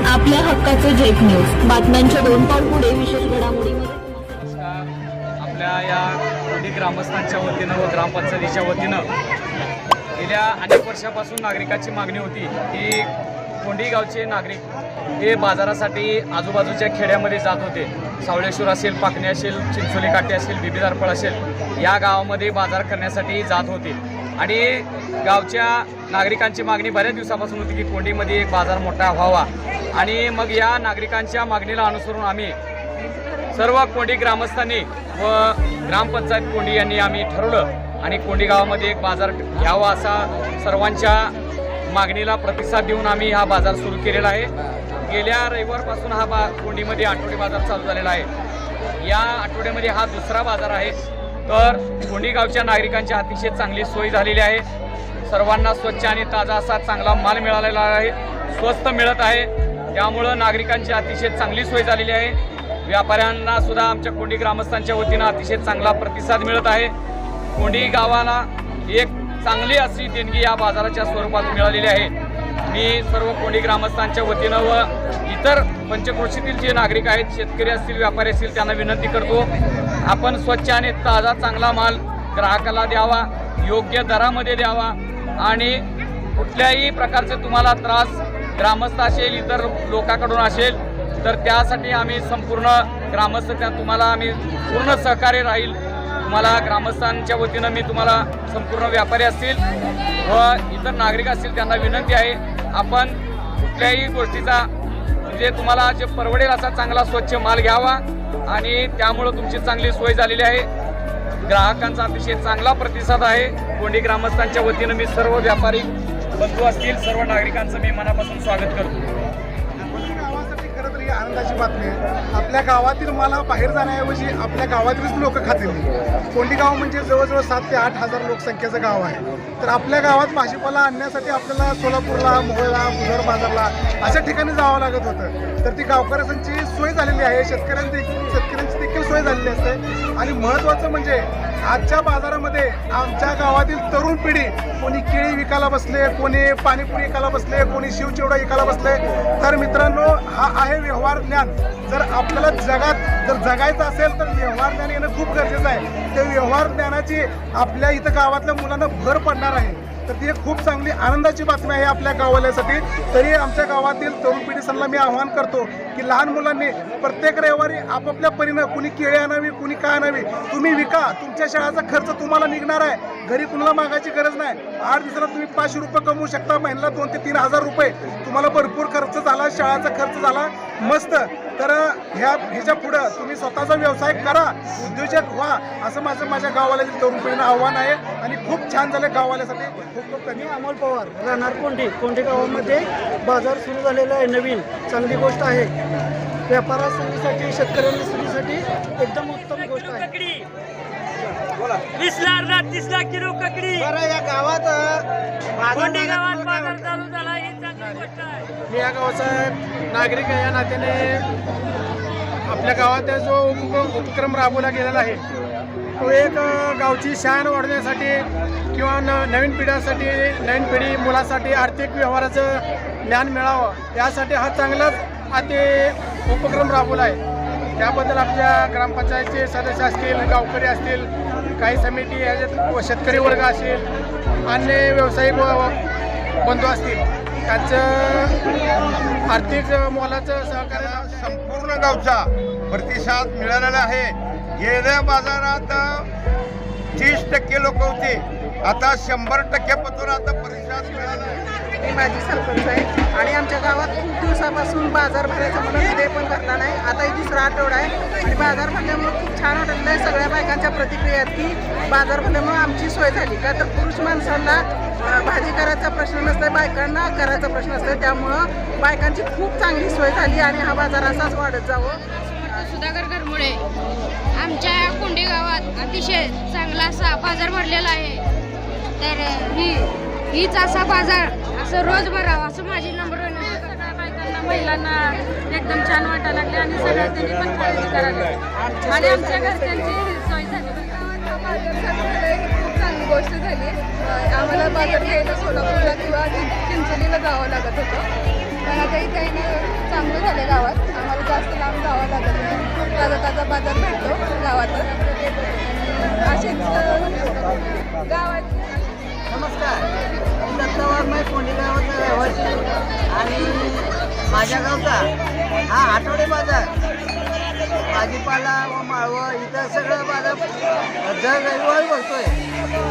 आपल्या हक्काचे जेक न्यूज बातम्यांच्या 2 पाऊल पुढे विशेष घडामोडीमध्ये आपल्या या कोंडी ग्रामस्थांच्या वतीनं व ग्रामपंचायतीच्या वतीनं गेल्या अनेक वर्षापासून नागरिकाची मागणी होती की कोंडी गावचे नागरिक हे बाजारासाठी आजूबाजूच्या खेड्यामध्ये जात होते। सावळेश्वर असेल, पाकणी असेल, चिंचोली काठी असेल, बिबीदारपळ असेल, या गावामध्ये बाजार करण्यासाठी जात होते आणि गावच्या नागरिकांची मागणी बऱ्याच दिवसापासून होती की कोंडीमध्ये एक बाजार मोठा व्हावा आणि मग या नागरिकांच्या मागणीला अनुसरून आम्ही सर्व कोंडी ग्रामस्थांनी व ग्रामपंचायत कोंडी यांनी आम्ही ठरवलं आणि कोंडी गावामध्ये एक बाजार घ्यावा असा सर्वांच्या मागणीला प्रतिसाद देऊन आम्ही हा बाजार सुरू केलेला आहे। गेल्या रविवारपासून हा कोंडीमध्ये आठवडी बाजार चालू झालेला आहे। या आठवड्यामध्ये हा दुसरा बाजार आहे। तर कोंडी गावच्या नागरिकांची अतिशय चांगली सोय झालेली आहे। सर्वांना स्वच्छ आणि ताजा असा चांगला माल मिळालेला आहे, स्वस्त मिळत आहे, त्यामुळं नागरिकांची अतिशय चांगली सोय झालेली आहे। व्यापाऱ्यांना सुद्धा आमच्या कोंडी ग्रामस्थांच्या वतीनं अतिशय चांगला प्रतिसाद मिळत आहे। कोंडी गावाला एक चांगली अशी देणगी या बाजाराच्या स्वरूपात मिळालेली आहे। मी सर्व कोंडी ग्रामस्थांच्या वतीनं व इतर पंचक्रोशीतील जे नागरिक आहेत, शेतकरी असतील, व्यापारी असतील, त्यांना विनंती करतो आपण स्वच्छ आणि ताजा चांगला माल ग्राहकाला द्यावा, योग्य दरामध्ये द्यावा आणि कुठल्याही प्रकारचे तुम्हाला त्रास ग्रामस्थ असेल, इतर लोकांकडून असेल तर त्यासाठी आम्ही संपूर्ण ग्रामस्थ तुम्हाला आम्ही पूर्ण सहकार्य राहील। तुम्हाला ग्रामस्थांच्या वतीनं मी तुम्हाला संपूर्ण व्यापारी असतील व इतर नागरिक असतील त्यांना विनंती आहे आपण कुठल्याही गोष्टीचा म्हणजे तुम्हाला जे परवडेल असा चांगला स्वच्छ माल घ्यावा आणि त्यामुळं तुमची चांगली सोय झालेली आहे। ग्राहकांचा अतिशय चांगला प्रतिसाद आहे। कोंडी ग्रामस्थांच्या वतीनं मी सर्व व्यापारी बंधू असतील, सर्व नागरिकांचं मी मनापासून स्वागत करतो। आनंदाची बातमी आहे। आपल्या गावातील मला बाहेर जाण्याऐवजी आपल्या गावातीलच लोक खातील। कोंडी गाव म्हणजे जवळजवळ 7 ते 8 हजार लोकसंख्येचं गाव आहे। तर आपल्या गावात भाजीपाला आणण्यासाठी आपल्याला सोलापूरला, मोहोळला, बुधवार बाजारला अशा ठिकाणी जावं लागत होतं। तर ती गावकऱ्यांची सोय झालेली आहे, शेतकऱ्यांची देखील सोय झालेली असते। आणि महत्त्वाचं म्हणजे आजच्या बाजारामध्ये आमच्या गावातील तरुण पिढी कोणी केळी विकायला बसले, कोणी पाणीपुरी विकायला बसले, कोणी शिवचिवडा विकायला बसले। तर मित्रांनो, हा आहे व्यवहार ज्ञान। जर आपल्याला जगात जगायचं असेल तर व्यवहार ज्ञान येणं खूप गरजेचं आहे। ते व्यवहार ज्ञानाची आपल्या इथं गावातल्या मुलांना भर पडणार आहे। तर ती एक खूप चांगली आनंदाची बातमी आहे आपल्या गाववाल्यासाठी। तरी आमच्या गावातील तरुण पिढीसांना मी आवाहन करतो की लहान मुलांनी प्रत्येक रविवारी आपापल्या परीनं कुणी केळी आणावी, कुणी काय आणावी, तुम्ही विका। तुमच्या शाळेचा खर्च तुम्हाला निघणार आहे, घरी कुणाला मागायची गरज नाही। 8 दिवसाला तुम्ही 500 रुपये कमवू शकता, महिन्याला 2 ते 3 हजार रुपये तुम्हाला भरपूर खर्च झाला, शाळेचा खर्च झाला, मस्त। तर ह्याच्या पुढं तुम्ही स्वतःचा व्यवसाय करा, उद्योजक व्हा, असं माझ्या गाववाल्यातील तरुण पिढीनं आव्हान आहे आणि खूप छान झालं गाववाल्यासाठी। खूप खूप धन्यवाद। अमोल पवार, राहणार कोंडी गावामध्ये बाजार सुरू झालेला आहे, नवीन चांगली गोष्ट आहे। व्यापारासाठी, शेतकऱ्यांसाठी एकदम उत्तम गोष्ट आहे। 20 लाख 30 लाख किलो ककडी या गावात कोंडी गावात बाजार चालू झाला, ही चांगली गोष्ट आहे। मी या गावाचा नागरिक आहे, या नात्याने आपल्या गावात जो उपक्रम राबवला गेलेला आहे तो एक गावची शान वाढवण्यासाठी किंवा नवीन पिढ्यासाठी, नवीन पिढी मुलासाठी आर्थिक व्यवहाराचं ज्ञान मिळावं यासाठी हा चांगलाच उपक्रम राबवला आहे। त्याबद्दल आपल्या ग्रामपंचायतचे सदस्य असतील, गावकरी असतील, काही समिती याच्यात शेतकरी वर्ग असेल, अन्य व्यावसायिक बंधू असतील, त्यांचं आर्थिक मोलाचं सहकार्य संपूर्ण गावचा प्रतिसाद मिळालेला आहे। गेल्या बाजारात 30% लोक होते, आता 100% आता प्रतिसाद मिळाला आहे। मी माझी सरपंच आहे आणि आमच्या गावात खूप दिवसापासून बाजार भरायचा म्हणून मध्ये पण भरला नाही। आता ही दुसरा आठवडा आहे आणि बाजार भरल्यामुळे खूप छान वाटलं आहे। सगळ्या बायकांच्या प्रतिक्रिया आहेत की बाजार भरल्यामुळे आमची सोय झाली। का तर पुरुष माणसांना भाजी करायचा प्रश्न नसतो, बायकांना करायचा प्रश्न असतो, त्यामुळं बायकांची खूप चांगली सोय झाली आणि हा बाजार असाच वाढत जावं। सुधाकर घरमुळे आमच्या कोंडी गावात अतिशय चांगला असा बाजार भरलेला आहे। तर हीच असा बाजार असं रोज भरावा असं माझी नम्र विनंती। बायकांना, महिलांना एकदम छान वाटायला लागले आणि सगळ्या त्यांनी पण खरेदी करायला आणि आमच्या घरच्यांची सोय झाली। खूप चांगली गोष्ट झाली। आम्हाला बाजार घ्यायला सोलापूरला किंवा चिंचोलीला जावं लागत होतं, पण आता इथे गावात. आम्हाला जास्त लांब जावं लागत नाही. ताजा ताजा बाजार भेटतो गावातच. असेच गावात. नमस्कार, दत्तावार मी कोंडी गावाचा रहिवासी आणि माझ्या गावचा हा आठवडे बाजार भाजीपाला व माळवं इथं सगळं बाजार दर रविवारी भरतोय.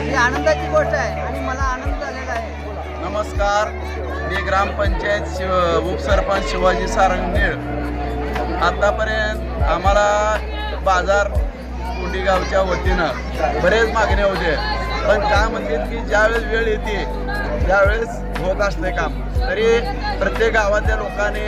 ही आनंदाची गोष्ट आहे आणि मला आनंद झालेला आहे. नमस्कार, मी ग्रामपंचायत उपसरपंच शिवाजी सारंगनीळ. आतापर्यंत आम्हाला बाजार कोंडी गावच्या वतीनं बरेच मागणे होते, पण काय म्हणतात की ज्यावेळेस वेळ येते त्यावेळेस होत असते काम. तरी प्रत्येक गावातल्या लोकांनी,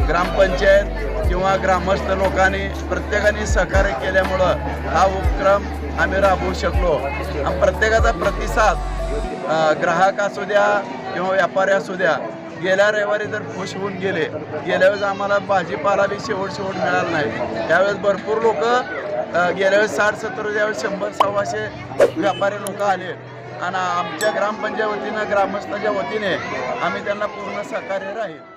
ग्रामपंचायत किंवा ग्रामस्थ लोकांनी प्रत्येकाने सहकार्य केल्यामुळं हा उपक्रम आम्ही राबवू शकलो. आणि प्रत्येकाचा प्रतिसाद ग्राहक असू द्या किंवा व्यापारी असू द्या, गेल्या रविवारी जर खुश होऊन गेले. गेल्या वेळेस आम्हाला भाजीपाला बी शेवट मिळाला नाही. त्यावेळेस भरपूर लोक गेल्या वेळेस 60-70, ज्यावेळेस 100-125 व्यापारी लोक आले आणि आमच्या ग्रामपंचायत वतीनं, ग्रामस्थांच्या वतीने आम्ही त्यांना पूर्ण सहकार्य राहील.